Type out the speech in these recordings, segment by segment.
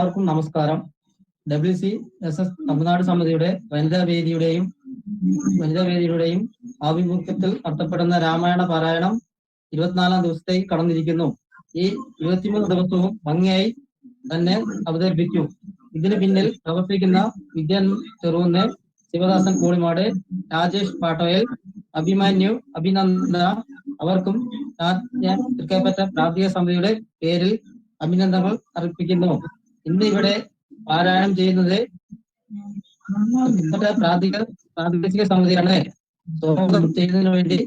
എല്ലാവർക്കും നമസ്കാരം. WCSS തമിഴ്നാട് സമിതിയുടെ വനിതാവേദിയുടെയും ആഭിമുഖ്യത്തിൽ നടത്തപ്പെടുന്ന രാമായണ പാരായണം 24 ദിവസത്തേക്ക് കടന്നിരിക്കുന്നു. ഈ 23 ദിവസവും ഭംഗിയായി തന്നെ അവതരിപ്പിച്ചു. ഇതിന് പിന്നിൽ പ്രവർത്തിക്കുന്ന വിദ്യാൻ ചെറുകുന്ന്, ശിവദാസൻ കോളിമാട്, രാജേഷ് പാട്ടോയൽ, അഭിമന്യു, അഭിനന്ദന അവർക്കും തൃക്കൈപ്പറ്റ പ്രാദേശിക സമിതിയുടെ പേരിൽ അഭിനന്ദനങ്ങൾ അർപ്പിക്കുന്നു. ഇന്ന് ഇവിടെ പാരായണം ചെയ്യുന്നത് പ്രാദേശിക സമിതിയാണ്. സ്വാഗതം ചെയ്യുന്നതിന് വേണ്ടി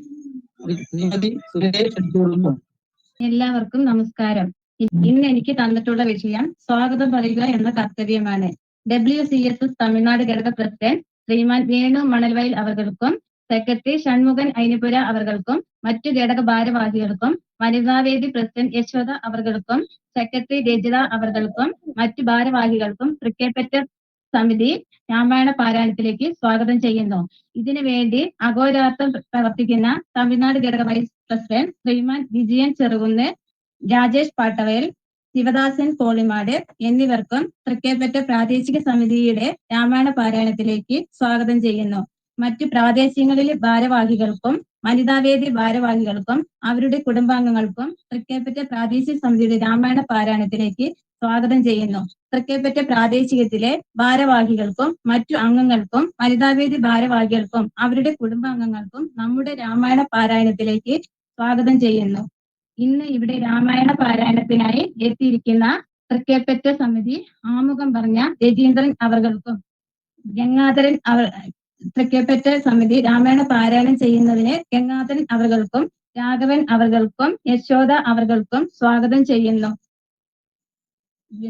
എല്ലാവർക്കും നമസ്കാരം. ഇന്ന് എനിക്ക് തന്നിട്ടുള്ള വിഷയം സ്വാഗതം പറയുക എന്ന കർത്തവ്യമാണ്. WCSS തമിഴ്നാട് ഘടക പ്രസിഡന്റ് ശ്രീമാൻ വേണു മണൽവയൽ അവർക്കും, സെക്രട്ടറി ഷൺമുഖൻ ഐനിപുര അവർക്കും, മറ്റു ഘടക ഭാരവാഹികൾക്കും, വനിതാവേദി പ്രസിഡന്റ് യശോദ അവർക്കും, സെക്രട്ടറി രജിത അവർക്കും, മറ്റു ഭാരവാഹികൾക്കും തൃക്കൈപ്പറ്റ സമിതി രാമായണ പാരായണത്തിലേക്ക് സ്വാഗതം ചെയ്യുന്നു. ഇതിനു വേണ്ടി അഹോരാത്രം പ്രവർത്തിക്കുന്ന തമിഴ്നാട് ഘടക വൈസ് പ്രസിഡന്റ് ശ്രീമാൻ വിജയൻ ചെറുകുന്ന്, രാജേഷ് പാട്ടവയൽ, ശിവദാസൻ കോളിമാട് എന്നിവർക്കും തൃക്കൈപ്പറ്റ പ്രാദേശിക സമിതിയുടെ രാമായണ പാരായണത്തിലേക്ക് സ്വാഗതം ചെയ്യുന്നു. മറ്റു പ്രാദേശികങ്ങളിലെ ഭാരവാഹികൾക്കും വനിതാവേദി ഭാരവാഹികൾക്കും അവരുടെ കുടുംബാംഗങ്ങൾക്കും തൃക്കൈപ്പറ്റ പ്രാദേശിക സമിതിയുടെ രാമായണ പാരായണത്തിലേക്ക് സ്വാഗതം ചെയ്യുന്നു. തൃക്കൈപ്പറ്റ പ്രാദേശികത്തിലെ ഭാരവാഹികൾക്കും മറ്റു അംഗങ്ങൾക്കും വനിതാവേദി ഭാരവാഹികൾക്കും അവരുടെ കുടുംബാംഗങ്ങൾക്കും നമ്മുടെ രാമായണ പാരായണത്തിലേക്ക് സ്വാഗതം ചെയ്യുന്നു. ഇന്ന് ഇവിടെ രാമായണ പാരായണത്തിനായി എത്തിയിരിക്കുന്ന തൃക്കൈപ്പറ്റ സമിതി ആമുഖം പറഞ്ഞ രജീന്ദ്രൻ അവർക്കും, ഗംഗാധരൻ തൃക്കൈപ്പറ്റ സമിതി രാമായണ പാരായണം ചെയ്യുന്നതിന് ഗംഗാധരൻ അവർക്കും, രാഘവൻ അവർക്കും, യശോദ അവർക്കും സ്വാഗതം ചെയ്യുന്നു.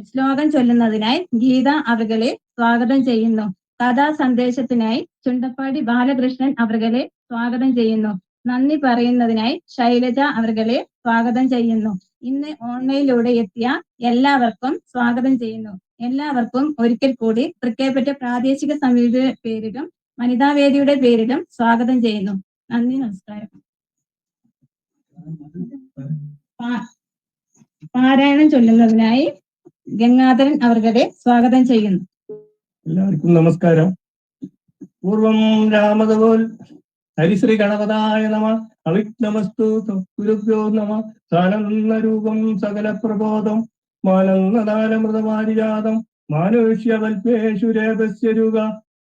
ശ്ലോകം ചൊല്ലുന്നതിനായി ഗീത അവർകളെ സ്വാഗതം ചെയ്യുന്നു. കഥാ സന്ദേശത്തിനായി ചുണ്ടപ്പാടി ബാലകൃഷ്ണൻ അവർകളെ സ്വാഗതം ചെയ്യുന്നു. നന്ദി പറയുന്നതിനായി ശൈലജ അവർകളെ സ്വാഗതം ചെയ്യുന്നു. ഇന്ന് ഓൺലൈനിലൂടെ എത്തിയ എല്ലാവർക്കും സ്വാഗതം ചെയ്യുന്നു. എല്ലാവർക്കും ഒരിക്കൽ കൂടി തൃക്കൈപ്പറ്റ പ്രാദേശിക സമിതിയുടെ പേരിലും വനിതാവേദിയുടെ പേരിലും സ്വാഗതം ചെയ്യുന്നു. നന്ദി, നമസ്കാരം. പാരായണം ചൊല്ലുന്നതിനായി ഗംഗാധരൻ അവർകളെ സ്വാഗതം ചെയ്യുന്നു. എല്ലാവർക്കും നമസ്കാരം. പൂർവം രാമതപോൽ ഹരിശ്രീ ഗണപതായ നമ. അവിഘ്നമസ്തു ഗുരുഭ്യോ നമ. സാനന്ദരൂപം സകല പ്രബോധം മാനന്ദാലമൃതമാരിജാതം മാനുഷ്യവൽപേഷു രേതസ്യരുക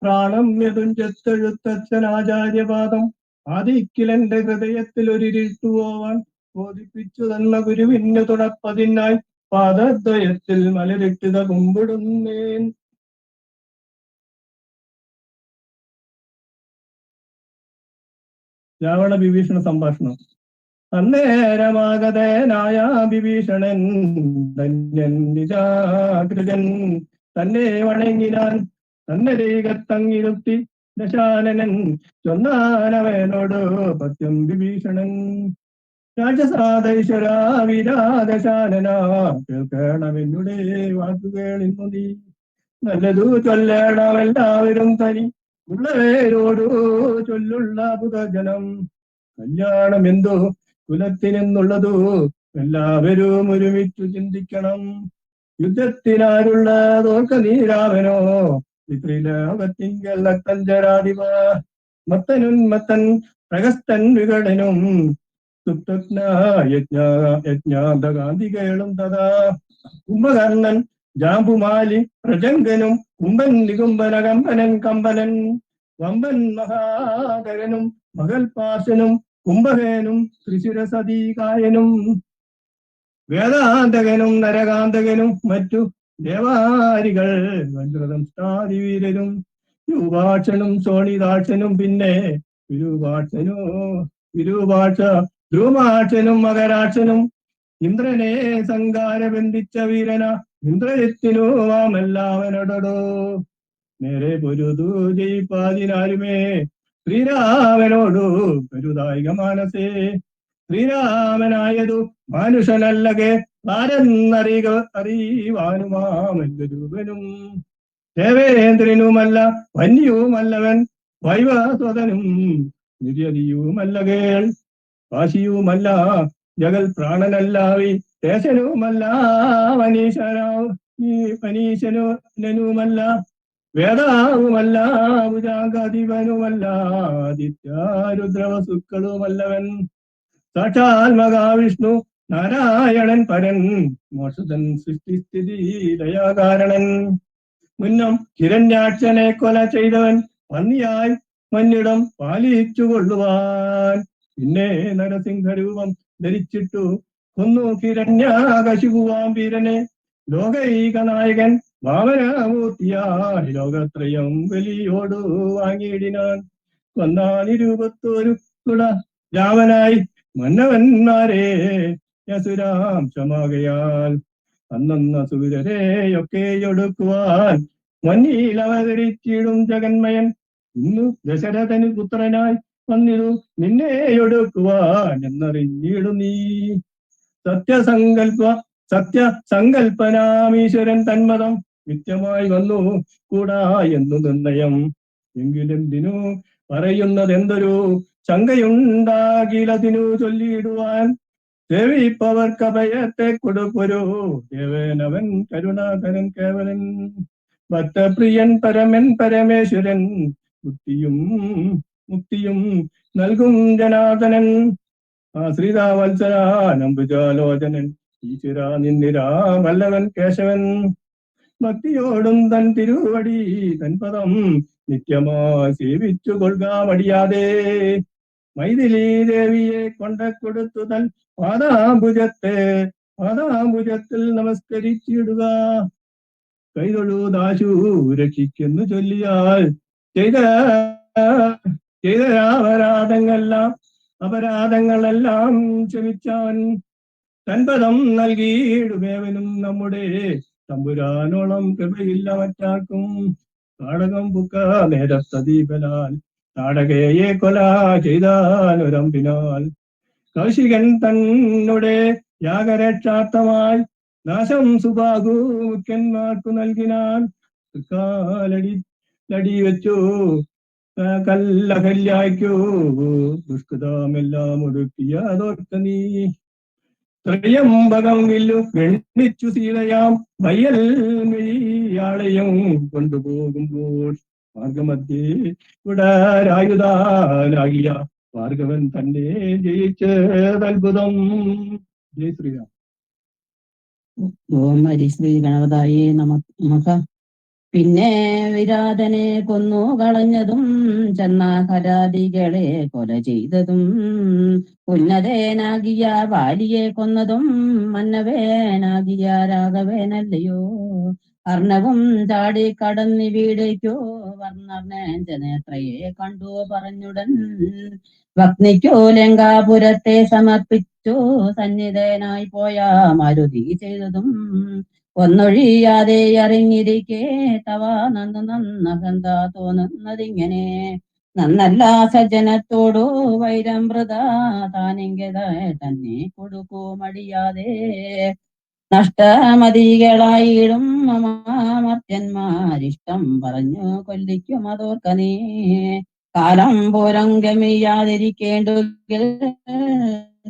പ്രാണം യതുഞ്ചെഴുത്തച്ഛനാചാര്യപാദം ആദിക്കിലെന്റെ ഹൃദയത്തിൽ ഒരിരുട്ടുപോവാൻ ബോധിപ്പിച്ചു തന്ന ഗുരുവിന് തുണപ്പതിനായി പാദദ്വയത്തിൽ മലരിട്ടുക കുമ്പിടുന്നേൻ. രാവണ വിഭീഷണ സംഭാഷണം. അന്നേരമാഗതനായ വിഭീഷണൻ ധന്യൻ നിജാകൃതൻ തന്നെ വണങ്ങിനാൻ തന്നെ രേഖത്തങ്ങിരുത്തി ദശാനനൻ ചൊന്നാനവനോട് പത്യം വിഭീഷണൻ. രാജസാദൈശ്വര വിരാദശാനന കേൾക്കണമെന്നുടെ വാക്കുകേളിന്നു നീ. നല്ലതു ചൊല്ലണമെല്ലാവരും തനി ഉള്ളവരോടു ചൊല്ലുള്ള പുതജനം. കല്യാണം എന്തോ കുലത്തിനെന്നുള്ളതു എല്ലാവരും ഒരുമിച്ചു ചിന്തിക്കണം. യുദ്ധത്തിനാരുള്ളതോർക്ക നീരാവനോ പിതൃലോകത്തിങ്കൽ അക്കഞ്ചരാധിപ. മത്തനുന്മത്തൻ പ്രഗസ്തൻ വികടനും യജ്ഞാന്തകാന്തികേളും തഥാ. കുംഭകർണൻ ജാമ്പുമാലി പ്രജങ്കനും കുംഭൻ നികുംബന കമ്പനൻ കമ്പനൻ വമ്പൻ മഹാകരനും മകൽപാശനും കുംഭകേനും ത്രിശിരസതീകായനും വേദാന്തകനും നരകാന്തകനും മറ്റു ദേവാരികൾ വജ്രദംഷ്ടാതിവീരരും വിരൂപാക്ഷനും ശോണിതാക്ഷനും പിന്നെ വിരൂപാക്ഷ ധ്രുമാക്ഷനും മകരാക്ഷനും ഇന്ദ്രനെ സങ്കാര ബന്ധിച്ച വീരന ഇന്ദ്രജിത്തിനുമാമെല്ലാവനോടോ നേരെ പൊരുതു ജയിപ്പാതിനാരുമേ ശ്രീരാമനോടു കരുതായിക മാനസേ. ശ്രീരാമനായതു മാനുഷനല്ലകെ അറിയുവാനുമാമല്ല രൂപനും ദേവേന്ദ്രനുമല്ല വന്യവുമല്ലവൻ വൈവസ്വതനും നിര്യതിയുമല്ല കേൾ കാശിയുമല്ല ജഗൽ പ്രാണനല്ലാവി ദേശനുമല്ല വനീശ്വര ഈ പനീശനുമല്ല, വേദാവുമല്ല, ഭുജാംഗാധിപനുമല്ല, ആദിത്യാരുദ്രവസുക്കളുമല്ലവൻ. സാക്ഷാൽ മഹാവിഷ്ണു നാരായണൻ പരൻ, മോഷതൻ സൃഷ്ടിസ്ഥിതി ദയാകാരണൻ. മുന്നം ഹിരണ്യാക്ഷനെ കൊല ചെയ്തവൻ പന്നിയായി മന്നിടം പാലിച്ചു കൊള്ളുവാൻ. പിന്നെ നരസിംഹരൂപം ധരിച്ചിട്ടു കൊന്നു ഹിരണ്യാകശിപുവാം വീരനെ. ലോകൈക നായകൻ വാമനമൂർത്തിയായി ലോകത്രയം വലിയോടു വാങ്ങിയിടിനാൻ. കൊന്നാനിരൂപത്തോരു കുട രാമനായി മന്നവന്മാരെ യസുരാംശമാകയാൽ. അന്നന്ന സൂര്യരെയൊക്കെ ഒടുക്കുവാൻ മഞ്ഞിൽ അവതരിച്ചിടും ജഗന്മയൻ. ഇന്നു ദശരഥന് പുത്രനായി വന്നിരു നിന്നെ ഒടുക്കുവാൻ എന്നറിഞ്ഞിടും നീ. സത്യസങ്കൽപ്പനാമീശ്വരൻ തന്മതം നിത്യമായി വന്നു കൂടാ എന്നു നിർണയം. എങ്കിലെന്തിനു പറയുന്നതെന്തൊരു ശങ്കയുണ്ടാകിലതിനു ചൊല്ലിയിടുവാൻ. സേവിപ്പവർക്കഭയത്തെ കൊടുപ്പൊരു ദേവനവൻ കരുണാകരൻ കേവലൻ. ഭക്തപ്രിയൻ പരമൻ പരമേശ്വരൻ, മുക്തിയും നൽകും ജനാർദ്ദനൻ. ആശ്രിതാവത്സരാനംബുജാലോചനൻ ഈശ്വര നിന്നിരാ വല്ലവൻ കേശവൻ. ഭക്തിയോടും തൻ തിരുവടി തൻപദം നിത്യമായി സേവിച്ചു കൊള്ളുക മടിയാതെ. മൈഥിലി ദേവിയെ കൊണ്ടക്കൊടുത്തു തൻ പാദാംബുജത്തിൽ നമസ്കരിച്ചിടുക. കൈതൊഴുദാശു രക്ഷിക്കുന്നു ചൊല്ലിയാൽ ചെയ്ത അപരാധങ്ങളെല്ലാം ക്ഷമിച്ചവൻ. തൻപദം നൽകിയിടുമേവനും നമ്മുടെ തമ്പുരാനോളം കൃപയില്ല മറ്റാർക്കും. താടകം പുക്ക നേരത്തദീപനാൽ താടകയെ കൊല ചെയ്താൽ ഒരമ്പിനാൽ. കൗശികൻ തന്നുടെ യാഗരക്ഷാർത്ഥമായി നാശം സുബാഹു മുഖ്യന്മാർക്കു നൽകിനാൽ. ലടി വെച്ചു കല്ലഹല്യായ്ക്കു ദുഷ്കൃതമെല്ലാം ഒടുക്കിയതോർക്ക നീ. ത്രയംബകം വില്ലു ഗണിച്ചു സീതയാം വയ്യൽ മിഴിയാളെയും കൊണ്ടുപോകുമ്പോൾ മാർഗമധ്യേ ഉടരായുധാലാകിയ ഭാർഗവൻ തന്നെ ജയിച്ചതത്ഭുതം. ജയ ശ്രീരാം. ഓം ഹരി ശ്രീ ഗണപതായേ നമഃ. പിന്നെ വിരാതനെ കൊന്നു കളഞ്ഞതും ചെന്നാഹരാദികളെ കൊല ചെയ്തതും ഉന്നതേനാകിയ വാലിയെ കൊന്നതും മന്നവേനാകിയ രാഘവേനല്ലയോ. അർണവും ചാടി കടന്നിവിടേക്കോ വർണ്ണർണേത്രയെ കണ്ടു പറഞ്ഞുടൻ. ഭഗ്നിക്കോ ലങ്കാപുരത്തെ സമർപ്പിച്ചു സന്നിധനായി പോയ മാരുതി ചെയ്തതും. ഒന്നൊഴിയാതെ അറിഞ്ഞിരിക്കെ തവ നന്നഹന്ത തോന്നുന്നതിങ്ങനെ. നന്നല്ല സജ്ജനത്തോടു വൈരം വൃത താനെങ്കത തന്നെ കൊടുക്കൂ മടിയാതെ. നഷ്ടമതികളായിടും മമാമർത്യന്മാരിഷ്ടം പറഞ്ഞു കൊല്ലിക്കും അതോർക്ക നീ. കാലം പോരം ഗമിയാതിരിക്കേണ്ടെങ്കിൽ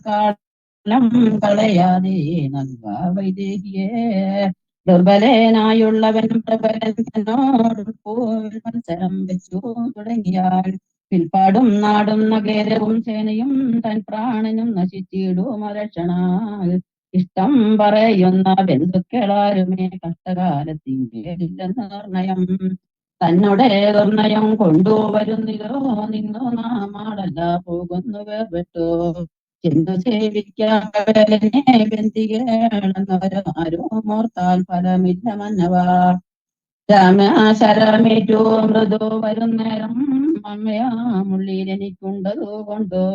കാലം കളയാതെ നൽക വൈദേഹിയെ. ദുർബലനായുള്ളവൻ പ്രബലൻ തന്നോട് മത്സരം വെച്ചു തുടങ്ങിയാൽ. പിൽപ്പാടും നാടും നഗരവും സേനയും തൻ പ്രാണനും നശിച്ചിടും രക്ഷണാൽ. ഇഷ്ടം പറയുന്ന ബന്ധുക്കളാരുമേ കഷ്ടകാലത്തിങ്കേടില്ലെന്ന് നിർണയം. തന്നോടെ നിർണയം കൊണ്ടുവരുന്നില്ലോ നിന്നു നാമാളല്ല പോകുന്നു വേർപെട്ടു. ചെന്നു സേവിക്കാനെ ബന്ധികളെന്നവരാരോ മോർത്താൽ ഫലമില്ല മന്നവ. രാമശരമേറ്റു മൃദു വരുന്നേരം അമ്മയാമുള്ളിലെനിക്കുണ്ടതു കൊണ്ടോ.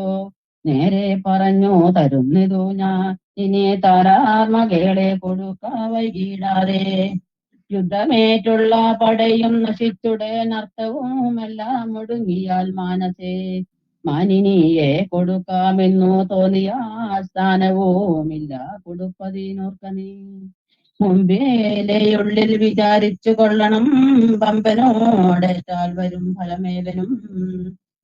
നേരെ പറഞ്ഞു തരുന്നിതു ഞാൻ ഇനി താരാത്മകളെ കൊടുക്ക വൈകിടാതെ. യുദ്ധമേറ്റുള്ള പടയും നശിച്ചുടൻ അർത്ഥവും എല്ലാം ഒടുങ്ങിയാൽ മാനസേ. മാനിനിയെ കൊടുക്കാമെന്നു തോന്നിയ സ്ഥാനവുമില്ല കൊടുപ്പതിനോർക്ക നീ. മുമ്പിലെയുള്ളിൽ വിചാരിച്ചു കൊള്ളണം പമ്പനോടേറ്റാൽ വരും ഫലമേവനും.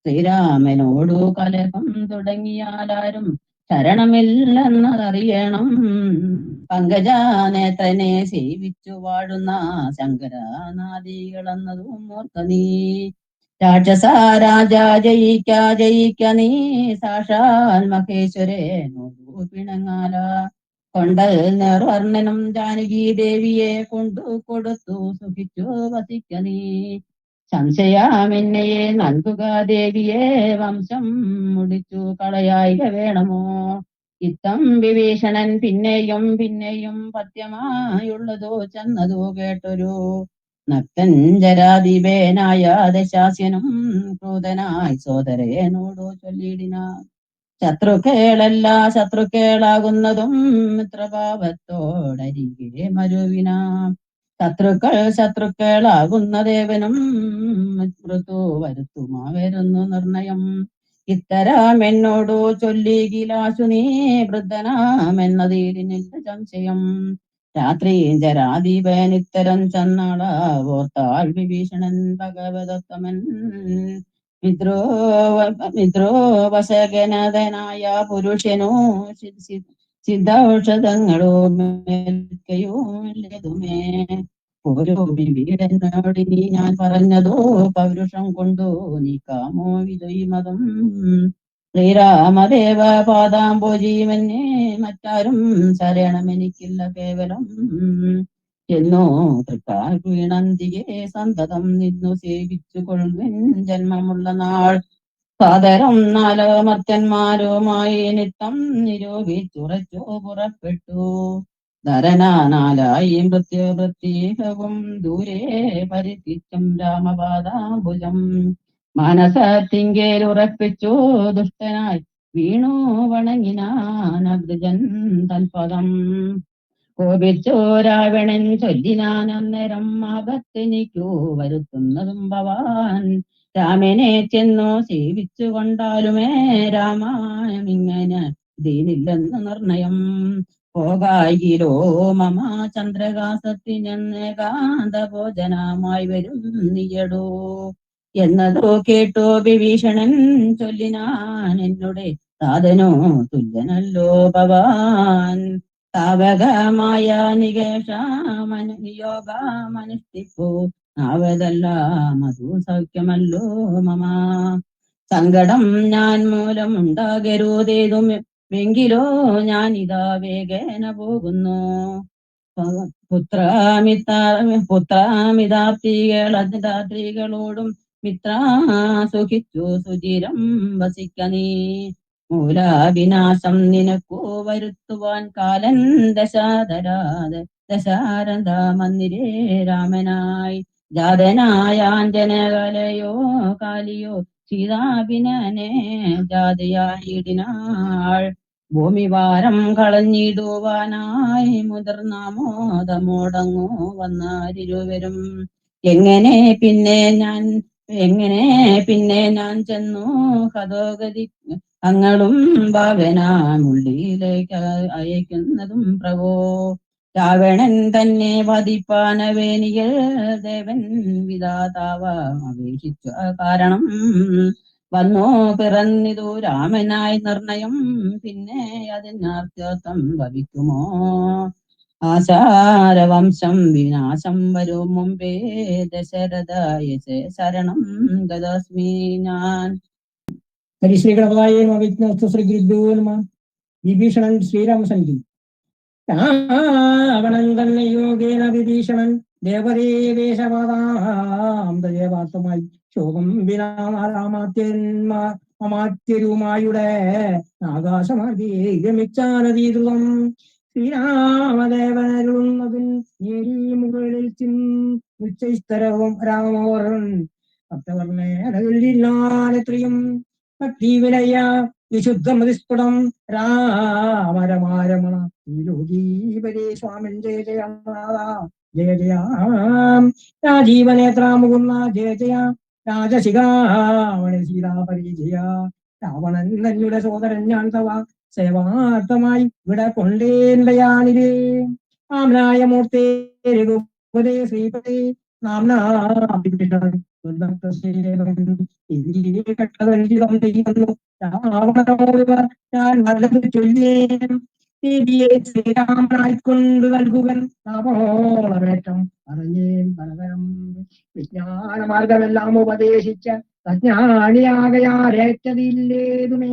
ശ്രീരാമനോടു കലഹം തുടങ്ങിയാലാരും ശരണമില്ലെന്നതറിയണം. പങ്കജാനേത്രനെ സേവിച്ചു വാഴുന്ന ശങ്കരനാദികളെന്നതും ഓർക്ക നീ. രാക്ഷസ രാജ ജയിക്ക നീ സാക്ഷാൽ മഹേശ്വരനോടു പിണങ്ങാല. കൊണ്ടൽ നിർവർണ്ണനം ജാനകി ദേവിയെ കൊണ്ടു കൊടുത്തു സുഖിച്ചു വസിക്ക നീ. സംശയമെന്നയെ നൽകുക ദേവിയെ വംശം മുടിച്ചു കളയായിക വേണമോ. ഇത്തം വിഭീഷണൻ പിന്നെയും പിന്നെയും പത്യമായുള്ളതോ ചെന്നതോ കേട്ടൊരു നക്തൻ ജരാധിപേനായ ദശാസ്യനും ക്രൂതനായി സോദരനോടു ചൊല്ലിടിനാൻ. ശത്രുക്കളല്ല ശത്രുക്കളാകുന്നതും മിത്രഭാവത്തോടരികെ മരുവിനാം. ശത്രുക്കളാകുന്നദേവനും മൃത്യു വരുത്തുമാവരുന്നു നിർണയം. ഇത്തരം എന്നോടു ചൊല്ലികിലാശു നീ വൃദ്ധനാമെന്നതിലിനില്ല സംശയം. രാത്രി ജരാധിപൻ ഇത്തരം ചെന്നാള ഓർത്താൽ വിഭീഷണൻ ഭഗവതോത്തമൻ. മിത്രോവശകനതനായ പുരുഷനോ സിദ്ധൌഷധങ്ങളോ മേൽക്കയുമില്ലതുമേ. ഓരോ വിവീടനോടിനി ഞാൻ പറഞ്ഞതോ പൗരുഷം കൊണ്ടു നീക്കാമോ വിജയമതം. ശ്രീരാമദേവ പാദാംബോജിമന്യേ മറ്റാരും ശരണമെനിക്കില്ല കേവലം. എന്നോ തൃക്കാൽ വീണന്തികെ സന്തതം നിന്നു സേവിച്ചു കൊള്ളുവിൻ ജന്മമുള്ള നാൾ. സാദരം നാലമർത്യന്മാരുമായി നിത്തം നിരോപിച്ചുറച്ചു പുറപ്പെട്ടു. ധരനാനാലായി മൃത്യുപ്രത്യേകവും ദൂരെ പരിത്യക്ഷം രാമപാദാംബുജം. മാനസത്തിങ്കേലുറപ്പിച്ചു ദുഷ്ടനായി വീണു വണങ്ങിനാൻ അഗ്രജൻ തൽപദം. കോപിച്ചു രാവണൻ ചൊല്ലിനാൻ അന്നേരം ആപത്തെനിക്കു വരുത്തുന്നതും ഭവാൻ. രാമനെ ചെന്നു സേവിച്ചു കൊണ്ടാലുമേ രാമായമിങ്ങനെ ദീനില്ലെന്ന് നിർണയം. പോകായിലോ മമ ചന്ദ്രകാസത്തിനെന്നേകാന്ത ഭോജനമായി വരും നീയടോ. എന്നതോ കേട്ടോ വിഭീഷണൻ ചൊല്ലിനാൻ എന്നുടെ സാധനോ തുല്യനല്ലോ ഭവാൻ. താവകമായ നിയോഗമനുഷ്ഠിപ്പു ആവതല്ല മധു സൗഖ്യമല്ലോ മമ. സങ്കടം ഞാൻ മൂലമുണ്ടാകരുതേതും വെങ്കിലോ ഞാനിതാ വേഗേന പോകുന്നു. പുത്രാമിതാർത്ഥികളോടും മിത്ര സുഖിച്ചു സുചിരം വസിക്ക നീ. മൂലാവിനാശം നിനക്കു വരുത്തുവാൻ കാലൻ ദശാരഥ മന്ദിരേ രാമനായി. ജാതനായ അഞ്ജനകലയോ കാലിയോ സീതാഭിനനെ ജാതയായിടിനാൾ. ഭൂമിവാരം കളഞ്ഞിടുവാനായി മുതിർന്നാമോദമോടങ്ങു വന്നാരിരുവരും. എങ്ങനെ പിന്നെ ഞാൻ ചെന്നു ഹതോഗതി അങ്ങളും ഭാവനാമുള്ളിലേക്ക് അയക്കുന്നതും പ്രഭോ. രാവണൻ തന്നെ വധിപ്പാനവേനികൾ ദേവൻ വിധാതാവ അപേക്ഷിച്ച കാരണം. വന്നോ പിറന്നിതു രാമനായി നിർണയം പിന്നെ അതിനർത്ഥം ഭവിക്കുമോ. ആശാരവംശം വിനാശം വരും മുമ്പേ ദശരഥയശ ശരണം ഗതസ്മി ഞാൻ. ഹരിശ്രീഗണപതായ വിഘ്നസ്തു ശ്രീ ഗുരുഭ്യോ നമഃ. വിഭീഷണൻ ശ്രീരാമസന്നിധി. രാവണൻ തന്നെ യോഗേന വിഭീഷണൻ ദേവദേവേശപാദാന്തദേവാർത്ഥമായി ശോകം വിനാമാത്യരുമായുടെ ആകാശമാകെ ഗമിച്ചാനതീതൃതം. ശ്രീരാമദേവനരുളുന്നതിൻ നേരി മുകളിൽ ഉച്ചസ്ഥരവും രാമോരൻ ഭക്തവർണ്ണേനത്രയും ഭക്തിവിനയ വിശുദ്ധമതിസ്ഫുടം. രാമരമാരമണ ശ്രീലോകീപരേ സ്വാമൻ ജയ ജയ ജയ ജയ. രാജീവനേത്രാമുകുന്ന ജയ ജയ. രാജശിഖാമണി സീതാപരി ജയ. രാവണൻ തന്നുടെ സോദരൻ ഞാൻ തവ സേവാർത്ഥമായി വിട കൊണ്ടേണ്ടയാനിരേ. ആംനായ മൂർത്തേ രഘുപതേ ശ്രീപതേ നാംനാ കട്ടതഞ്ചിതം ചെയ്യുന്നു രാവണനോട് ഞാൻ നല്ലത് ചൊല്ലേൻ ദേവിയെ ശ്രീരാമനായിക്കൊണ്ട് നൽകുവൻ താപോളമേറ്റം അറിഞ്ഞേൻ പലതരം വിജ്ഞാനമാർഗമെല്ലാം ഉപദേശിച്ച അജ്ഞാനിയാകയാലേറ്റതില്ലേതുമേ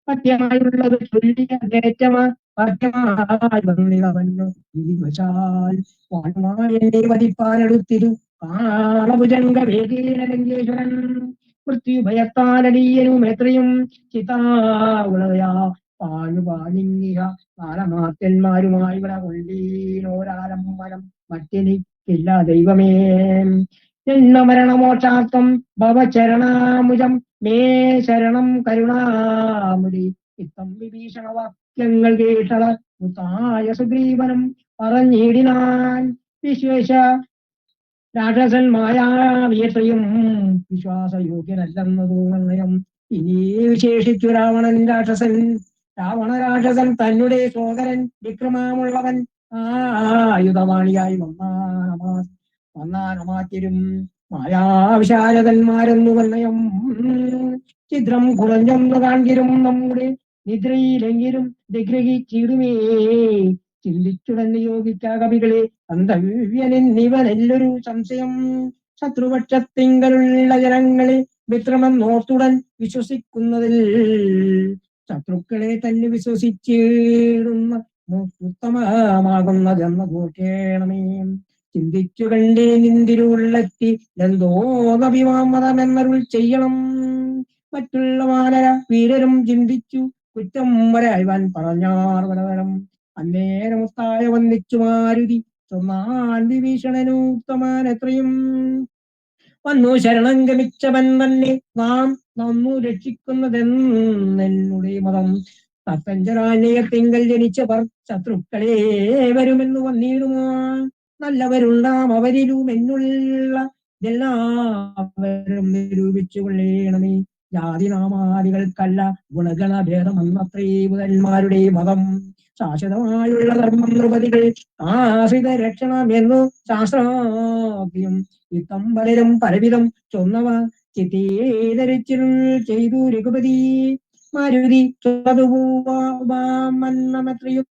പദ്യമായുള്ളത് ചൊല്ലിയ നേറ്റമാ പദ്യമായി വന്നിളവന്നു വിധിവശാൽ വാൺമാരെ വധിപ്പാനെടുത്തിരു കാളഭുജംഗ വേദീനരംഗേശ്വരൻ മൃത്യുഭയത്താലടിയനും എത്രയും ചിതാവുളയാ പാഴുപാലിംഗിക കാലമാത്യന്മാരുമായി വിട കൊണ്ടീനോരാലംബനം മറ്റെനിക്കില്ല ദൈവമേ ജന്മമരണമോക്ഷാർത്ഥം ഭവചരണാമുജം മേ ശരണം കരുണാമുരി ഇത്തം വിഭീഷണ വാക്യങ്ങൾ കേട്ടള മുത്തായ സുഗ്രീവനം പറഞ്ഞിടിനാൻ വിശ്വേശ രാക്ഷസന്മായാവിയത്രയും വിശ്വാസയോഗ്യനല്ലെന്നതു നിർണയം ഇനി വിശേഷിച്ചു രാവണൻ രാക്ഷസൻ തന്നെ സോദരൻ വിക്രമമുള്ളവൻ ആയുധവാണിയായി വന്നാനമാത്തിരും മായാവിശാരദന്മാരെന്നു നിർണയം ചിത്രം കുറഞ്ഞെന്ന് കാൺകിരും നമ്മുടെ നിദ്രയിലെങ്കിലും നിഗ്രഹിച്ചിടുമേ ചിന്തിച്ചുടന്ന് യോഗിക്ക കവികളെ അന്തവ്യനെന്നിവനെല്ലൊരു സംശയം ശത്രുപക്ഷത്തിങ്കലുള്ള ജനങ്ങളെ വിക്രമെന്നോർത്തുടൻ വിശ്വസിക്കുന്നതിൽ ശത്രുക്കളെ തന്നെ വിശ്വസിച്ചിടുന്ന ഉത്തമമാകുന്നതെന്ന് ഓർക്കേണമേ ചിന്തിച്ചു കണ്ടേ നിന്തിരുള്ളത്തി എന്തോ അഭിമാമതമെന്നരുൾ ചെയ്യണം മറ്റുള്ള വാനര വീരരും ചിന്തിച്ചു കുറ്റം വരാൻ പറഞ്ഞാർ പലതരം അന്നേരമുത്തായ വന്നിച്ചു മാരുതി ചൊന്നാൻ വിഭീഷണനൂത്തമാൻ എത്രയും വന്നു ശരണം ഗമിച്ചവൻ തന്നെ നാം നന്നു രക്ഷിക്കുന്നതെന്നുടെ മതം തത്തഞ്ചരാന്യത്തിങ്കൽ ജനിച്ചവർ ശത്രുക്കളെ വരുമെന്ന് വന്നിടുമോ നല്ലവരുണ്ടാം അവരിലും എന്നുള്ള എല്ലാവരും നിരൂപിച്ചു കൊള്ളേണമേ ജാതിനാമാദികൾക്കല്ല ഗുണഗണ ഭേദമെന്നത്രേ ബുധന്മാരുടെ മതം ശാശ്വതമായുള്ള ധർമ്മം നൃപതികൾ ആശ്രിത രക്ഷണമെന്നു ശാസ്ത്രാഭ്യം യുദ്ധം പലരും പലവിധം ചൊന്നവ ചിത്തീധരിച്ചിരുൾ ചെയ്തു രഘുപതി മാരുതി ചൊന്നതുമത്രയും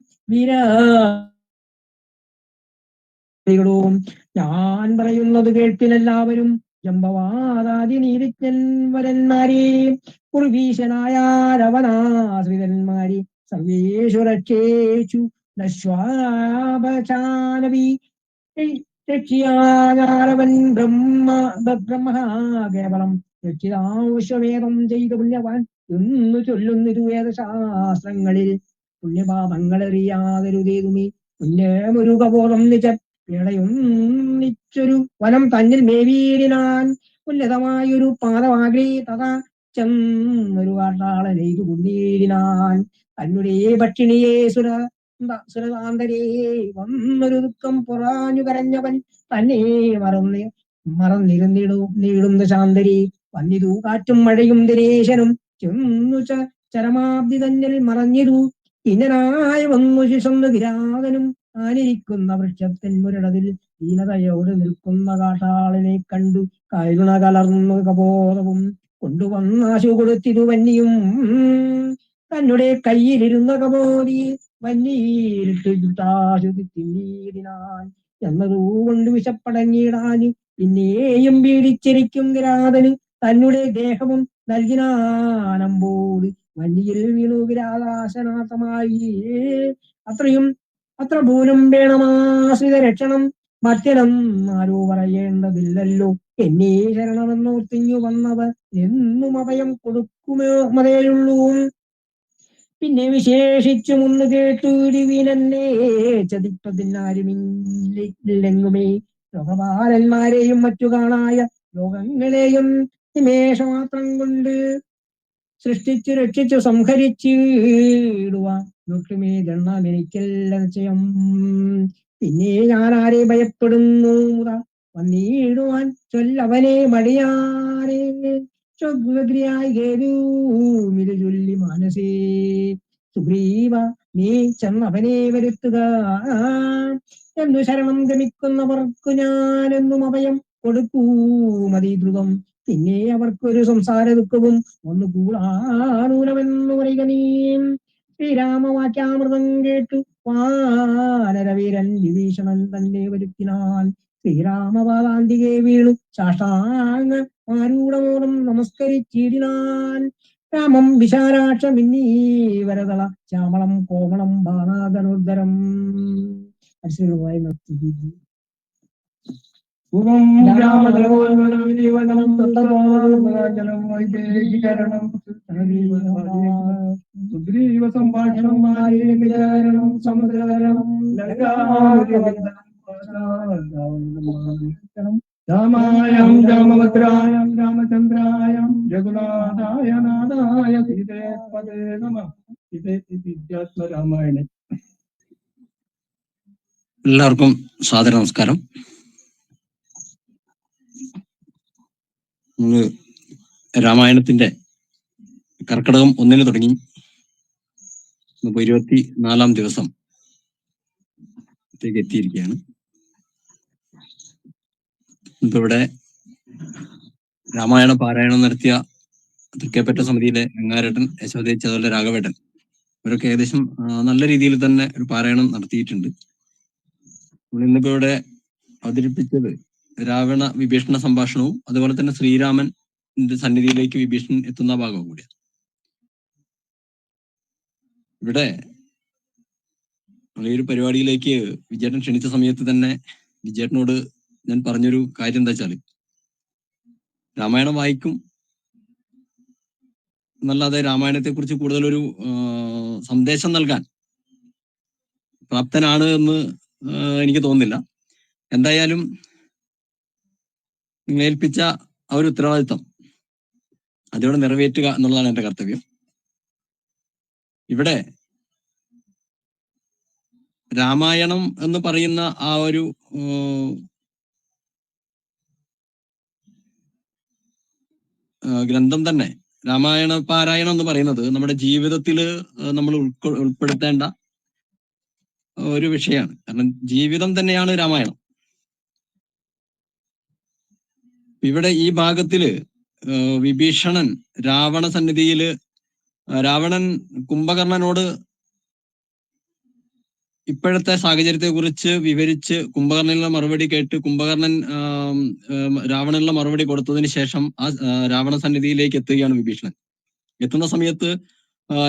വീരകളും ഞാൻ പറയുന്നത് കേൾപ്പിലെല്ലാവരും ജംബവാദാദി നീതിജ്ഞൻ വരന്മാരെ കുർവീശനായ രവനാശ്രിതന്മാരെ സർവേശ്വരക്ഷേച്ചു നശ്വാപചാനവി രക്ഷിയാകാരവൻ ബ്രഹ്മ കേവലം രക്ഷിതാവശ്വവേദം ചെയ്ത് പുണ്യവാൻ എന്ന് ചൊല്ലുന്നിരു വേദശാസ്ത്രങ്ങളിൽ പുണ്യപാപങ്ങളറിയാതരുതേതുമേ പുണ്യമൊരുകബോധം നിജ നിച്ചൊരു വനം തന്നിൽ മേവീരിനാൻ ഉന്നതമായൊരു പാദമാഗ്രേ തഥാ ചെന്നൊരു കാട്ടാളനെയ്തു കുന്നീരിനാൻ തന്നുടേ ഭക്ഷിണിയെ സുരതാന്തരേ വന്നൊരു ദുഃഖം പുറാഞ്ഞു കരഞ്ഞവൻ തന്നെ മറന്നിരുന്നിടുന്ന ശാന്തരി വന്നിതു കാറ്റും മഴയും ദിനേശനും ചെന്നു ചരമാബ്ദി തന്നിൽ മറഞ്ഞിരു ഇന്നനായ വന്നു ശിശന്നു കിരാതനും ആനിരിക്കുന്ന വൃക്ഷത്തിൻ മുരടതിൽ ദീനതയോട് നിൽക്കുന്ന കാട്ടാളിനെ കണ്ടു കരുണ കലർന്നു കബോധവും കൊണ്ടുവന്നാശു കൊടുത്തിരു വന്നിയും തന്നെ കയ്യിലിരുന്ന കബോധി വന്നിയിട്ട് തിന്നീടിനാൻ എന്നതുകൊണ്ട് വിശപ്പടങ്ങിയിടാന് പിന്നെയും പീഡിച്ചിരിക്കും കിരാതന് തന്നെ ദേഹവും നൽകിനാനമ്പോട് വന്നിയിൽ വീണു കിരാതാശനാഥമായി അത്ര പോലും വേണമാശ്രിത രക്ഷണം മറ്റനം ആരോ പറയേണ്ടതില്ലല്ലോ എന്നീ ശരണമെന്നോർത്തിഞ്ഞു വന്നവർ എന്നും അഭയം കൊടുക്കുമോ മതേയുള്ളൂ പിന്നെ വിശേഷിച്ചു മുന്ന് കേട്ടു വീനന്നെ ചതിപ്പതിനാരുമില്ലെങ്ങുമേ ലോകപാലന്മാരെയും മറ്റു കാണായ ലോകങ്ങളെയും നിമേഷമാത്രം കൊണ്ട് സൃഷ്ടിച്ചു രക്ഷിച്ചു സംഹരിച്ചിടുവാൻ നോക്കുമേ ദണ്ണമെനിക്കല്ല നിശ്ചയം പിന്നെ ഞാൻ ആരെ ഭയപ്പെടുന്നു വന്നിടുവാൻ ചൊല്ലവനെ മടിയാനെ ചൊല്ലിയായി കേരൂമിത് ചൊല്ലി മാനസേ സുഗ്രീവ നീ ചെന്നവനെ വരുത്തുക എന്നു ശരണം ഗമിക്കുന്നവർക്കു ഞാനെന്നും അഭയം കൊടുക്കൂ മതിദ്രുതം. പിന്നെ അവർക്കൊരു സംസാര ദുഃഖവും ഒന്ന് കൂടാനൂലമെന്ന് പറയുക നീ. ശ്രീരാമവാക്യാമൃതം കേട്ടു വാനരവീരൻ വിഭീഷണൻ തന്നെ വരുത്തിനാൻ. ശ്രീരാമപാദാന്തികെ വീണു സാഷ്ടാംഗ ആരൂഢമോദം നമസ്കരിച്ചിടിനാൻ. രാമം വിശാലാക്ഷമിന്നീ വരതള ശ്യാമളം കോമളം ബാണാധനുർധരം. അശ്രീമായി നിർത്തി. സുഗ്രീവ സംഭാഷണം സമുദ്രം രാമായം രാമഭദ്രായം രാമചന്ദ്രായം രഘുനാഥായ നാഥായ സീതേ പദേ നമഃ. രാമായണ. എല്ലാവർക്കും സാദര നമസ്കാരം. നമ്മള് രാമായണത്തിന്റെ കർക്കിടകം 1 തുടങ്ങി. ഇന്നിപ്പോ 24 ദിവസം എത്തിയിരിക്കുകയാണ്. ഇപ്പൊ ഇവിടെ രാമായണ പാരായണം നടത്തിയ തൃക്കേപ്പറ്റ സമിതിയിലെ വെങ്ങാരേട്ടൻ, യശോദേച്ചി, അതുപോലെ രാഘവേട്ടൻ, ഇവരൊക്കെ ഏകദേശം നല്ല രീതിയിൽ തന്നെ ഒരു പാരായണം നടത്തിയിട്ടുണ്ട്. നമ്മൾ ഇന്നിപ്പോ ഇവിടെ അവതരിപ്പിച്ചത് രാവണ വിഭീഷണ സംഭാഷണവും അതുപോലെ തന്നെ ശ്രീരാമന്റെ സന്നിധിയിലേക്ക് വിഭീഷണൻ എത്തുന്ന ഭാഗവും കൂടിയാണ്. ഇവിടെ ഈ ഒരു പരിപാടിയിലേക്ക് വിജയേട്ടൻ ക്ഷണിച്ച സമയത്ത് തന്നെ വിജയേട്ടനോട് ഞാൻ പറഞ്ഞൊരു കാര്യം എന്താ വെച്ചാല്, രാമായണം വായിക്കും എന്നല്ലാതെ രാമായണത്തെ കുറിച്ച് കൂടുതലൊരു സന്ദേശം നൽകാൻ പ്രാപ്തനാണ് എന്ന് എനിക്ക് തോന്നുന്നില്ല. എന്തായാലും നിങ്ങൾ ഏൽപ്പിച്ച ആ ഒരു ഉത്തരവാദിത്തം അതോടെ നിറവേറ്റുക എന്നുള്ളതാണ് എന്റെ കർത്തവ്യം. ഇവിടെ രാമായണം എന്ന് പറയുന്ന ആ ഒരു ഗ്രന്ഥം തന്നെ, രാമായണ പാരായണം എന്ന് പറയുന്നത് നമ്മുടെ ജീവിതത്തിൽ നമ്മൾ ഉൾപ്പെടുത്തേണ്ട ഒരു വിഷയമാണ്. കാരണം ജീവിതം തന്നെയാണ് രാമായണം. ഇവിടെ ഈ ഭാഗത്തില് വിഭീഷണൻ രാവണ സന്നിധിയില് രാവണൻ കുംഭകർണനോട് ഇപ്പോഴത്തെ സാഹചര്യത്തെ കുറിച്ച് വിവരിച്ച് കുംഭകർണനുള്ള മറുപടി കേട്ട് കുംഭകർണൻ രാവണനുള്ള മറുപടി കൊടുത്തതിന് ശേഷം ആ രാവണ സന്നിധിയിലേക്ക് എത്തുകയാണ് വിഭീഷണൻ. എത്തുന്ന സമയത്ത്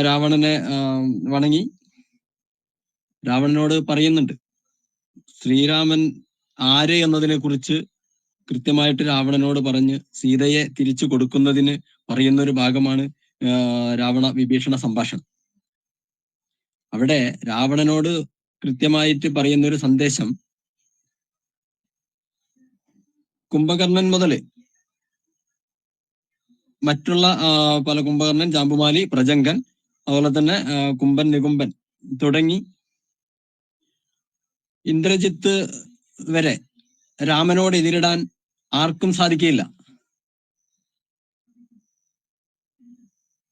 രാവണനെ വണങ്ങി രാവണനോട് പറയുന്നുണ്ട്. ശ്രീരാമൻ ആര് എന്നതിനെ കുറിച്ച് കൃത്യമായിട്ട് രാവണനോട് പറഞ്ഞ് സീതയെ തിരിച്ചു കൊടുക്കുന്നതിന് പറയുന്ന ഒരു ഭാഗമാണ് രാവണ വിഭീഷണ സംഭാഷണം. അവിടെ രാവണനോട് കൃത്യമായിട്ട് പറയുന്ന ഒരു സന്ദേശം, കുംഭകർണൻ മുതല് മറ്റുള്ള പല കുംഭകർണൻ, ജാമ്പുമാലി, പ്രജങ്കൻ, അതുപോലെ തന്നെ കുംഭൻ, നികുംബൻ തുടങ്ങി ഇന്ദ്രജിത്ത് വരെ രാമനോട് എതിരിടാൻ ആർക്കും സാധിക്കില്ല.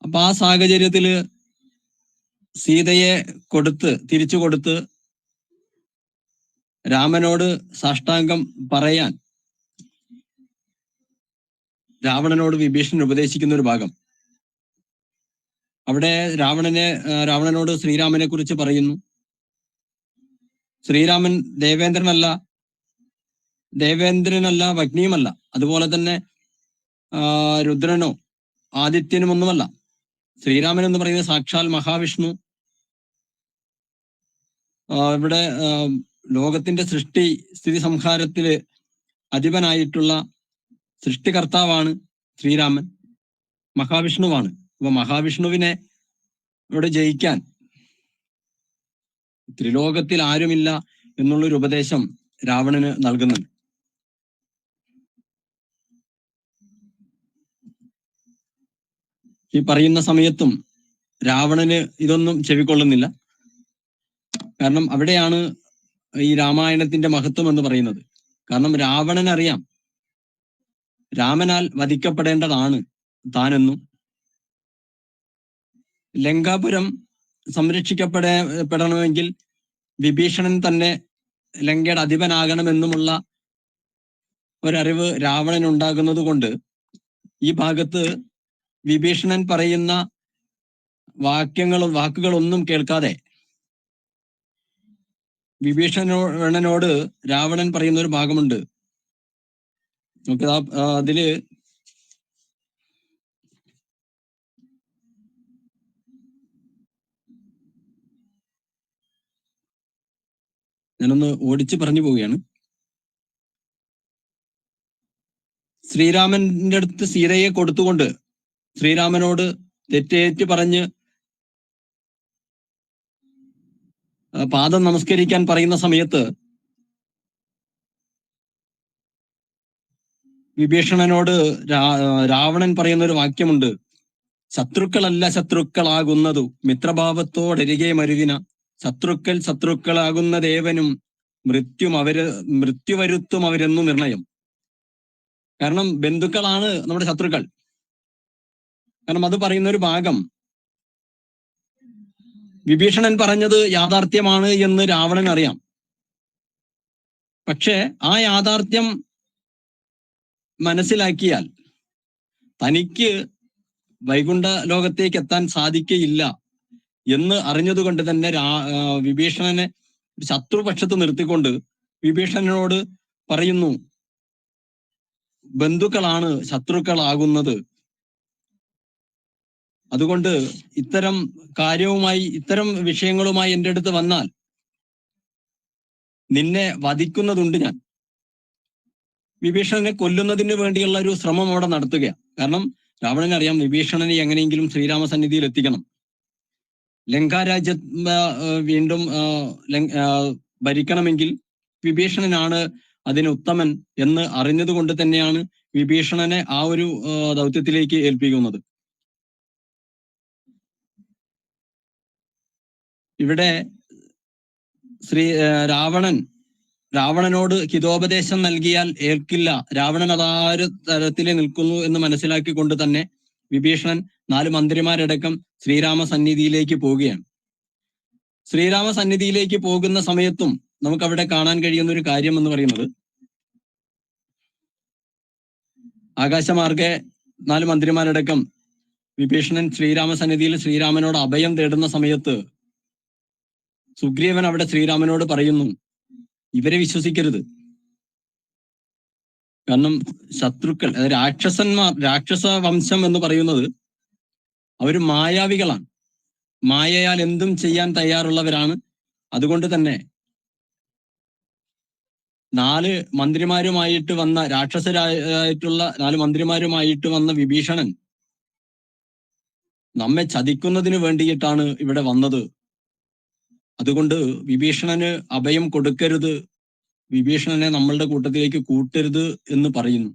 അപ്പൊ ആ സാഹചര്യത്തില് സീതയെ തിരിച്ചു കൊടുത്ത് രാമനോട് സാഷ്ടാംഗം പറയാൻ രാവണനോട് വിഭീഷണൻ ഉപദേശിക്കുന്ന ഒരു ഭാഗം. അവിടെ രാവണനോട് ശ്രീരാമനെ കുറിച്ച് പറയുന്നു. ശ്രീരാമൻ ദേവേന്ദ്രനല്ല, വഗ്നിയുമല്ല, അതുപോലെ തന്നെ രുദ്രനോ ആദിത്യനുമൊന്നുമല്ല. ശ്രീരാമൻ എന്ന് പറയുന്നത് സാക്ഷാൽ മഹാവിഷ്ണു. ഇവിടെ ലോകത്തിന്റെ സ്ഥിതി സംഹാരത്തില് അധിപനായിട്ടുള്ള സൃഷ്ടികർത്താവാണ് ശ്രീരാമൻ, മഹാവിഷ്ണുവാണ്. അപ്പൊ മഹാവിഷ്ണുവിനെ ഇവിടെ ജയിക്കാൻ ത്രിലോകത്തിൽ ആരുമില്ല എന്നുള്ളൊരു ഉപദേശം രാവണന് നൽകുന്നുണ്ട്. ഈ പറയുന്ന സമയത്തും രാവണന് ഇതൊന്നും ചെവിക്കൊള്ളുന്നില്ല. കാരണം അവിടെയാണ് ഈ രാമായണത്തിന്റെ മഹത്വം എന്ന് പറയുന്നത്. കാരണം രാവണനറിയാം രാമനാൽ വധിക്കപ്പെടേണ്ടതാണ് താനെന്നും ലങ്കാപുരം സംരക്ഷിക്കപ്പെടണമെങ്കിൽ വിഭീഷണൻ തന്നെ ലങ്കയുടെ അധിപനാകണമെന്നുമുള്ള ഒരറിവ് രാവണൻ ഉണ്ടാകുന്നത് കൊണ്ട് ഈ ഭാഗത്ത് വിഭീഷണൻ പറയുന്ന വാക്കുകളൊന്നും കേൾക്കാതെ വിഭീഷണനോട് രാവണൻ പറയുന്ന ഒരു ഭാഗമുണ്ട്. നമുക്ക് അതില് ഞാനൊന്ന് ഓടിച്ച് പറഞ്ഞു പോവുകയാണ്. ശ്രീരാമന്റെ അടുത്ത് സീതയെ കൊടുത്തുകൊണ്ട് ശ്രീരാമനോട് തെറ്റേറ്റ് പറഞ്ഞ് പാദം നമസ്കരിക്കാൻ പറയുന്ന സമയത്ത് വിഭീഷണനോട് രാവണൻ പറയുന്ന ഒരു വാക്യമുണ്ട്. ശത്രുക്കളല്ല ശത്രുക്കളാകുന്നതു മിത്രഭാവത്തോടരികെ മരുവിന ശത്രുക്കളാകുന്ന ദേവനും മൃത്യു വരുത്തും അവരെന്നു നിർണയം. കാരണം ബന്ധുക്കളാണ് നമ്മുടെ ശത്രുക്കൾ. കാരണം അത് പറയുന്ന ഒരു ഭാഗം വിഭീഷണൻ പറഞ്ഞത് യാഥാർത്ഥ്യമാണ് എന്ന് രാവണൻ അറിയാം. പക്ഷെ ആ യാഥാർത്ഥ്യം മനസ്സിലാക്കിയാൽ തനിക്ക് വൈകുണ്ഠ ലോകത്തേക്ക് എത്താൻ സാധിക്കയില്ല എന്ന് അറിഞ്ഞതുകൊണ്ട് തന്നെ വിഭീഷണനെ ശത്രുപക്ഷത്ത് നിർത്തിക്കൊണ്ട് വിഭീഷണനോട് പറയുന്നു, ബന്ധുക്കളാണ് ശത്രുക്കളാകുന്നത്. അതുകൊണ്ട് ഇത്തരം വിഷയങ്ങളുമായി എൻ്റെ അടുത്ത് വന്നാൽ നിന്നെ വധിക്കുന്നതുണ്ട് ഞാൻ. വിഭീഷണനെ കൊല്ലുന്നതിന് വേണ്ടിയുള്ള ഒരു ശ്രമം അവിടെ നടത്തുകയാണ്. കാരണം രാവണനറിയാം വിഭീഷണനെ എങ്ങനെയെങ്കിലും ശ്രീരാമസന്നിധിയിൽ എത്തിക്കണം. ലങ്കാരാജ്യം വീണ്ടും ഭരിക്കണമെങ്കിൽ വിഭീഷണനാണ് അതിന് ഉത്തമൻ എന്ന് അറിഞ്ഞതുകൊണ്ട് തന്നെയാണ് വിഭീഷണനെ ആ ഒരു ദൗത്യത്തിലേക്ക് ഏൽപ്പിക്കുന്നത്. ഇവിടെ രാവണനോട് ഹിതോപദേശം നൽകിയാൽ ഏൽക്കില്ല, രാവണൻ അതാര് തരത്തിലെ നിൽക്കുന്നു എന്ന് മനസ്സിലാക്കിക്കൊണ്ട് തന്നെ വിഭീഷണൻ 4 മന്ത്രിമാരടക്കം ശ്രീരാമ സന്നിധിയിലേക്ക് പോവുകയാണ്. ശ്രീരാമ സന്നിധിയിലേക്ക് പോകുന്ന സമയത്തും നമുക്ക് അവിടെ കാണാൻ കഴിയുന്ന ഒരു കാര്യം എന്ന് പറയുന്നത്, ആകാശമാർഗെ 4 മന്ത്രിമാരടക്കം വിഭീഷണൻ ശ്രീരാമ സന്നിധിയിൽ ശ്രീരാമനോട് അഭയം തേടുന്ന സമയത്ത് സുഗ്രീവൻ അവിടെ ശ്രീരാമനോട് പറയുന്നു, ഇവരെ വിശ്വസിക്കരുത്. കാരണം ശത്രുക്കൾ, രാക്ഷസ വംശം എന്ന് പറയുന്നത് അവർ മായാവികളാണ്. മായയാൽ എന്തും ചെയ്യാൻ തയ്യാറുള്ളവരാണ്. അതുകൊണ്ട് തന്നെ 4 മന്ത്രിമാരുമായിട്ട് വന്ന രാക്ഷസരായിട്ടുള്ള 4 മന്ത്രിമാരുമായിട്ട് വന്ന വിഭീഷണൻ നമ്മെ ചതിക്കുന്നതിന് വേണ്ടിയിട്ടാണ് ഇവിടെ വന്നത്. അതുകൊണ്ട് വിഭീഷണന് അഭയം കൊടുക്കരുത്, വിഭീഷണനെ നമ്മളുടെ കൂട്ടത്തിലേക്ക് കൂട്ടരുത് എന്ന് പറയുന്നു.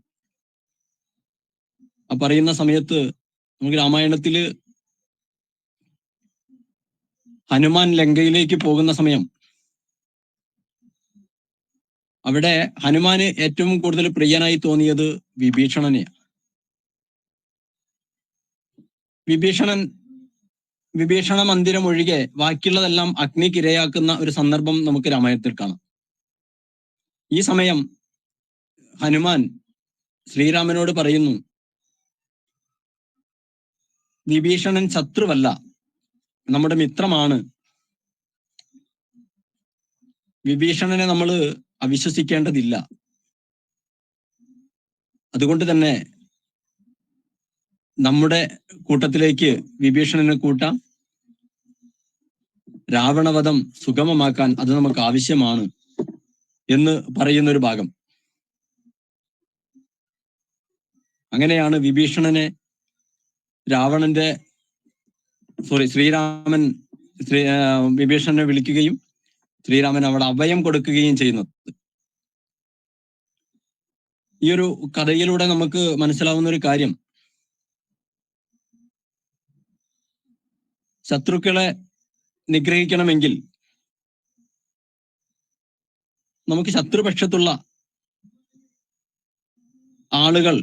ആ പറയുന്ന സമയത്ത് നമുക്ക് രാമായണത്തില് ഹനുമാൻ ലങ്കയിലേക്ക് പോകുന്ന സമയം അവിടെ ഹനുമാന് ഏറ്റവും കൂടുതൽ പ്രിയനായി തോന്നിയത് വിഭീഷണനെയാണ്. വിഭീഷണ മന്ദിരം ഒഴികെ ബാക്കിയുള്ളതെല്ലാം അഗ്നിക്കിരയാക്കുന്ന ഒരു സന്ദർഭം നമുക്ക് രാമായണത്തിൽ കാണാം. ഈ സമയം ഹനുമാൻ ശ്രീരാമനോട് പറയുന്നു, വിഭീഷണൻ ശത്രുവല്ല, നമ്മുടെ മിത്രമാണ്. വിഭീഷണനെ നമ്മൾ അവിശ്വസിക്കേണ്ടതില്ല. അതുകൊണ്ട് തന്നെ നമ്മുടെ കൂട്ടത്തിലേക്ക് വിഭീഷണനെ കൂട്ടാം. രാവണവധം സുഗമമാക്കാൻ അത് നമുക്ക് ആവശ്യമാണ് എന്ന് പറയുന്ന ഒരു ഭാഗം. അങ്ങനെയാണ് ശ്രീരാമൻ വിഭീഷണനെ വിളിക്കുകയും ശ്രീരാമൻ അവിടെ അഭയം കൊടുക്കുകയും ചെയ്യുന്നത്. ഈ ഒരു കഥയിലൂടെ നമുക്ക് മനസ്സിലാവുന്ന ഒരു കാര്യം, ശത്രുക്കളെ നിഗ്രഹിക്കണമെങ്കിൽ നമുക്ക് ശത്രുപക്ഷത്തുള്ള ആളുകൾ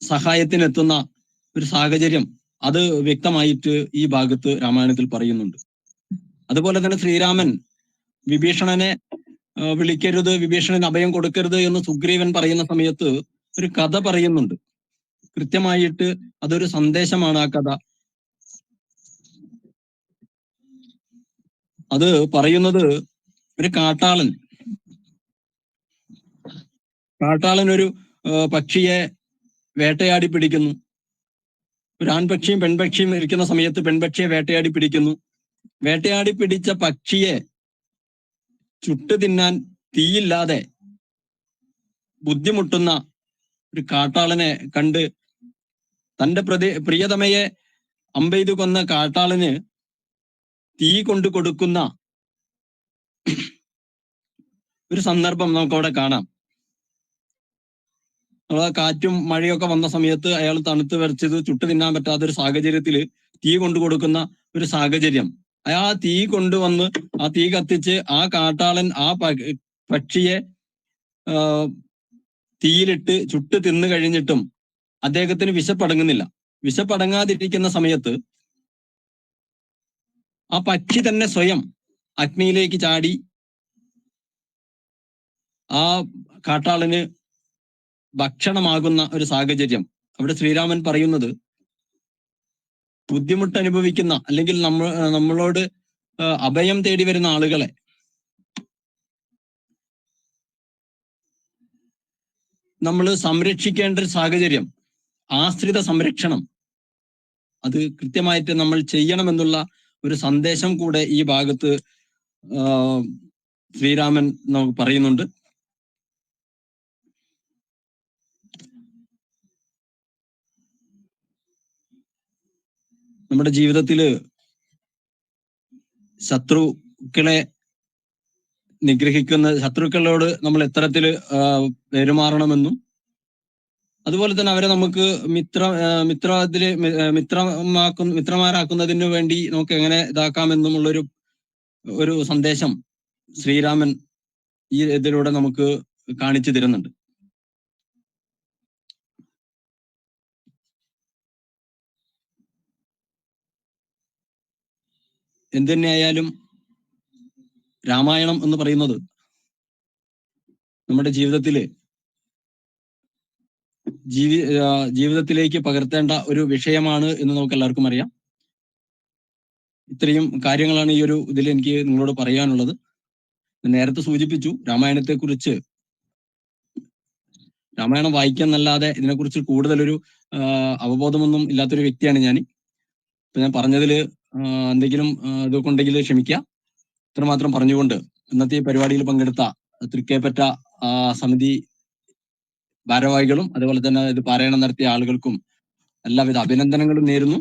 സഹായത്തിനെത്തുന്ന ഒരു സാഹചര്യം അത് വ്യക്തമായിട്ട് ഈ ഭാഗത്ത് രാമായണത്തിൽ പറയുന്നുണ്ട്. അതുപോലെ തന്നെ ശ്രീരാമൻ വിഭീഷണനെ വിളിക്കരുത്, വിഭീഷണന് അഭയം കൊടുക്കരുത് എന്ന് സുഗ്രീവൻ പറയുന്ന സമയത്ത് ഒരു കഥ പറയുന്നുണ്ട്. കൃത്യമായിട്ട് അതൊരു സന്ദേശമാണ് ആ കഥ. അത് പറയുന്നത് ഒരു കാട്ടാളൻ ഒരു പക്ഷിയെ വേട്ടയാടി പിടിക്കുന്നു. ഒരു ആൺപക്ഷിയും പെൺപക്ഷിയും ഇരിക്കുന്ന സമയത്ത് പെൺപക്ഷിയെ വേട്ടയാടി പിടിക്കുന്നു. വേട്ടയാടി പിടിച്ച പക്ഷിയെ ചുട്ടു തിന്നാൻ തീയില്ലാതെ ബുദ്ധിമുട്ടുന്ന ഒരു കാട്ടാളനെ കണ്ട് തന്റെ പ്രിയതമയെ അമ്പെയ്തു കൊന്ന കാട്ടാളന് തീ കൊണ്ടു കൊടുക്കുന്ന ഒരു സന്ദർഭം നമുക്കവിടെ കാണാം. കാറ്റും മഴയൊക്കെ വന്ന സമയത്ത് അയാൾ തണുത്ത് വിറച്ചത് ചുട്ടു തിന്നാൻ പറ്റാത്ത ഒരു സാഹചര്യത്തിൽ തീ കൊണ്ടു കൊടുക്കുന്ന ഒരു സാഹചര്യം. ആ തീ കൊണ്ടുവന്ന് ആ തീ കത്തിച്ച് ആ കാട്ടാളൻ ആ പക്ഷിയെ തീയിലിട്ട് ചുട്ട് തിന്നു കഴിഞ്ഞിട്ടും അദ്ദേഹത്തിന് വിശപ്പടങ്ങുന്നില്ല. വിശപ്പടങ്ങാതിരിക്കുന്ന സമയത്ത് ആ പക്ഷി തന്നെ സ്വയം അഗ്നിയിലേക്ക് ചാടി ആ കാട്ടാളന് ഭക്ഷണമാകുന്ന ഒരു സാഹചര്യം. അവിടെ ശ്രീരാമൻ പറയുന്നത് ബുദ്ധിമുട്ട് അനുഭവിക്കുന്ന അല്ലെങ്കിൽ നമ്മളോട് അഭയം തേടി വരുന്ന ആളുകളെ നമ്മൾ സംരക്ഷിക്കേണ്ട ഒരു സാഹചര്യം, ആശ്രിത സംരക്ഷണം, അത് കൃത്യമായിട്ട് നമ്മൾ ചെയ്യണമെന്നുള്ള ഒരു സന്ദേശം കൂടെ ഈ ഭാഗത്ത് ശ്രീരാമൻ നമുക്ക് പറയുന്നുണ്ട്. നമ്മുടെ ജീവിതത്തില് ശത്രുക്കളെ നിഗ്രഹിക്കുന്ന ശത്രുക്കളോട് നമ്മൾ എത്തരത്തില് പെരുമാറണമെന്നും അതുപോലെ തന്നെ അവരെ നമുക്ക് മിത്രമാരാക്കുന്നതിന് വേണ്ടി നമുക്ക് എങ്ങനെ ഇതാക്കാമെന്നുമുള്ളൊരു സന്ദേശം ശ്രീരാമൻ ഈ ഇതിലൂടെ നമുക്ക് കാണിച്ചു തരുന്നുണ്ട്. എന്തുതന്നെയായാലും രാമായണം എന്ന് പറയുന്നത് നമ്മുടെ ജീവിതത്തിലേക്ക് പകർത്തേണ്ട ഒരു വിഷയമാണ് എന്ന് നമുക്ക് എല്ലാവർക്കും അറിയാം. ഇത്രയും കാര്യങ്ങളാണ് ഈ ഒരു ഇതിൽ എനിക്ക് നിങ്ങളോട് പറയാനുള്ളത്. നേരത്തെ സൂചിപ്പിച്ചു, രാമായണം വായിക്കാന്നല്ലാതെ ഇതിനെക്കുറിച്ച് കൂടുതലൊരു അവബോധമൊന്നും ഇല്ലാത്തൊരു വ്യക്തിയാണ് ഞാൻ. ഇപ്പൊ ഞാൻ പറഞ്ഞതിൽ എന്തെങ്കിലും ഇതൊക്കെ ഉണ്ടെങ്കിൽ ക്ഷമിക്കുക. ഇത്രമാത്രം പറഞ്ഞുകൊണ്ട് ഇന്നത്തെ ഈ പരിപാടിയിൽ പങ്കെടുത്ത തൃക്കേപ്പറ്റ സമിതി ഭാരവാഹികളും അതുപോലെ തന്നെ ഇത് പാരായണം നടത്തിയ ആളുകൾക്കും എല്ലാവിധ അഭിനന്ദനങ്ങളും നേരുന്നു.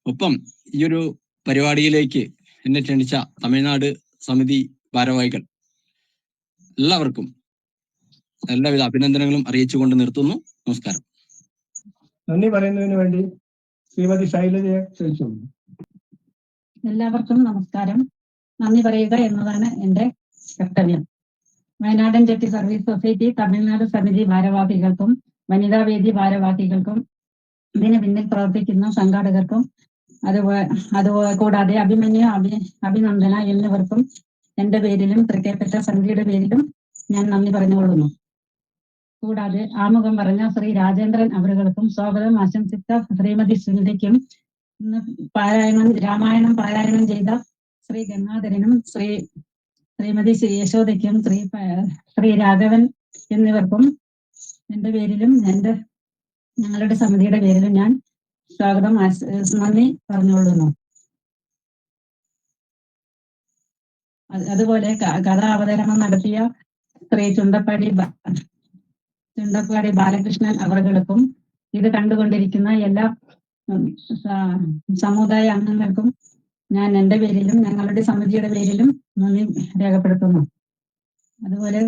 ഒപ്പം ഈ ഒരു പരിപാടിയിലേക്ക് എന്നെ ക്ഷണിച്ച തമിഴ്നാട് സമിതി ഭാരവാഹികൾ എല്ലാവർക്കും എല്ലാവിധ അഭിനന്ദനങ്ങളും അറിയിച്ചുകൊണ്ട് നിർത്തുന്നു. നമസ്കാരം. നന്ദി പറയുന്നതിന് വേണ്ടി ശ്രീമതി ശൈലജയെ ക്ഷണിച്ചു. എല്ലാവർക്കും നമസ്കാരം. നന്ദി പറയുക എന്നതാണ് എൻ്റെ കർത്തവ്യം. വയനാടൻ ചെട്ടി സർവീസ് സൊസൈറ്റി തമിഴ്നാട് സമിതി ഭാരവാഹികൾക്കും വനിതാവേദി ഭാരവാഹികൾക്കും ഇതിന് പിന്നിൽ പ്രവർത്തിക്കുന്ന സംഘാടകർക്കും അതുപോലെ കൂടാതെ അഭിനന്ദന എന്നിവർക്കും എൻ്റെ പേരിലും തൃക്കേപ്പറ്റ സമിതിയുടെ പേരിലും ഞാൻ നന്ദി പറഞ്ഞുകൊള്ളുന്നു. കൂടാതെ ആമുഖം പറഞ്ഞ ശ്രീ രാജേന്ദ്രൻ അവറുകൾക്കും സ്വാഗതം ആശംസിച്ച ശ്രീമതി സുനിതയ്ക്കും ഇന്ന് രാമായണം പാരായണം ചെയ്ത ശ്രീ ഗംഗാധരനും ശ്രീമതി യശോദയ്ക്കും ശ്രീ രാഘവൻ എന്നിവർക്കും എൻ്റെ പേരിലും ഞങ്ങളുടെ സമിതിയുടെ പേരിലും ഞാൻ സ്വാഗതം നന്ദി പറഞ്ഞുകൊള്ളുന്നു. അതുപോലെ കഥാവതരണം നടത്തിയ ശ്രീ ചുണ്ടപ്പാടി ബാലകൃഷ്ണൻ അവറുകൾക്കും ഇത് കണ്ടുകൊണ്ടിരിക്കുന്ന എല്ലാ സമുദായ അംഗങ്ങൾക്കും ഞാൻ എൻ്റെ പേരിലും ഞങ്ങളുടെ സമിതിയുടെ പേരിലും നന്ദി രേഖപ്പെടുത്തുന്നു. അതുപോലെ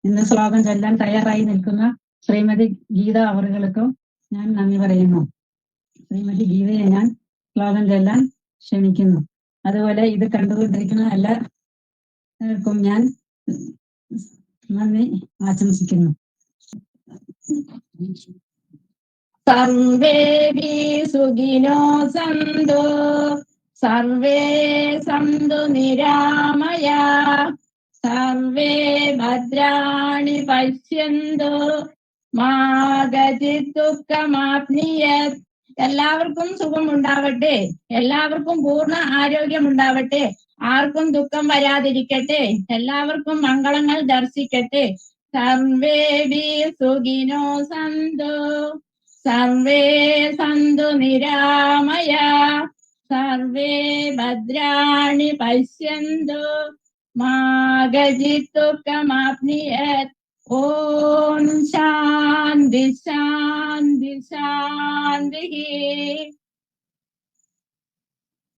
ഇന്ന് ശ്ലോകം ചൊല്ലാൻ തയ്യാറായി നിൽക്കുന്ന ശ്രീമതി ഗീത അവറുകൾക്കും ഞാൻ നന്ദി പറയുന്നു. ശ്രീമതി ഗീതയെ ഞാൻ ശ്ലോകം ചൊല്ലാൻ ക്ഷണിക്കുന്നു. അതുപോലെ ഇത് കണ്ടുകൊണ്ടിരിക്കുന്ന എല്ലാവർക്കും ഞാൻ നന്ദി ആശംസിക്കുന്നു. സർവേ സുഖിനോ സന്തു സർവേ സന്തു നിരാമയ സർവേ ഭദ്രാണി പശ്യന്തു മാ കചിത് ദുഃഖമാപ്നുയാത്. എല്ലാവർക്കും സുഖമുണ്ടാവട്ടെ, എല്ലാവർക്കും പൂർണ്ണ ആരോഗ്യമുണ്ടാവട്ടെ, ആർക്കും ദുഃഖം വരാതിരിക്കട്ടെ, എല്ലാവർക്കും മംഗളങ്ങൾ ദർശിക്കട്ടെ. സർവേ സുഖിനോ സന്തു, സർവേ സന്തു നിരാമയ, സർവേ ഭദ്രാണി പശ്യന്തു മാ കചിത് ദുഃഖമാപ്നുയാത്. ഓം ശാന്തി ശാന്തി ശാന്തി.